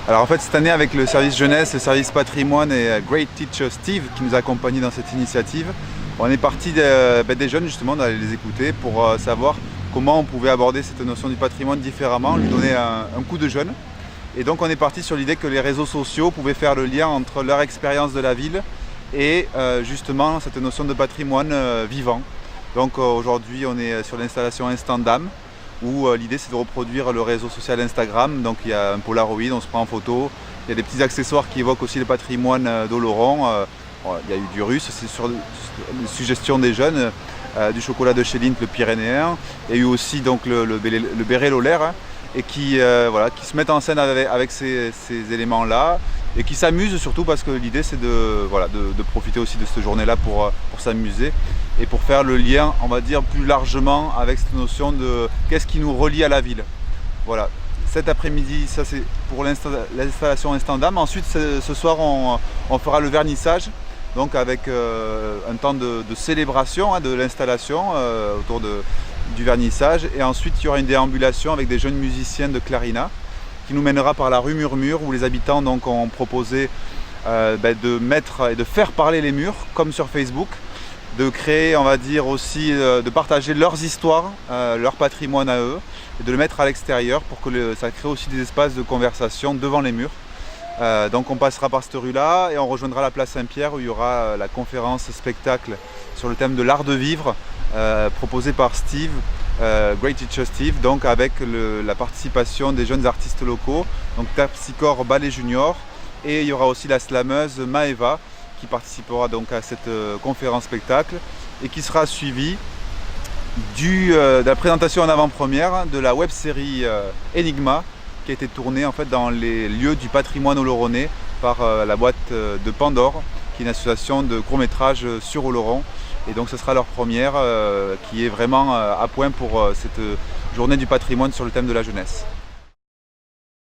Alors en fait cette année avec le service jeunesse, le service patrimoine et Great Teacher Steve qui nous accompagnent dans cette initiative, on est parti des jeunes justement d'aller les écouter pour savoir comment on pouvait aborder cette notion du patrimoine différemment, lui donner un coup de jeune. Et donc on est parti sur l'idée que les réseaux sociaux pouvaient faire le lien entre leur expérience de la ville et justement cette notion de patrimoine vivant. Donc aujourd'hui on est sur l'installation Instandam, où l'idée c'est de reproduire le réseau social Instagram. Donc il y a un Polaroid, on se prend en photo, il y a des petits accessoires qui évoquent aussi le patrimoine d'Oloron. Il y a eu du russe, c'est sur les suggestions des jeunes, du chocolat de chez Lindt, le pyrénéen. Il y a eu aussi donc le béret lolaire, hein, et qui se mettent en scène avec ces éléments-là et qui s'amusent surtout parce que l'idée c'est de profiter aussi de cette journée-là pour s'amuser et pour faire le lien, on va dire, plus largement avec cette notion de qu'est-ce qui nous relie à la ville. Voilà. Cet après-midi, ça c'est pour l'installation Instandam. Ensuite, ce soir, on fera le vernissage, donc avec un temps de célébration de l'installation autour du vernissage. Et ensuite, il y aura une déambulation avec des jeunes musiciens de Clarina qui nous mènera par la rue Murmure, où les habitants donc, ont proposé de mettre et de faire parler les murs, comme sur Facebook, de créer, on va dire aussi, de partager leurs histoires, leur patrimoine à eux, et de le mettre à l'extérieur pour que ça crée aussi des espaces de conversation devant les murs. Donc on passera par cette rue-là et on rejoindra la place Saint-Pierre où il y aura la conférence spectacle sur le thème de l'art de vivre, proposée par Steve, Great Teacher Steve, donc avec la participation des jeunes artistes locaux, donc Terpsichore Ballet Junior, et il y aura aussi la slameuse Maeva qui participera donc à cette conférence spectacle et qui sera suivie de la présentation en avant-première de la web-série Enigma qui a été tournée en fait dans les lieux du patrimoine oloronnais par la boîte de Pandore, qui est une association de courts-métrages sur Oloron. Et donc ce sera leur première qui est vraiment à point pour cette journée du patrimoine sur le thème de la jeunesse.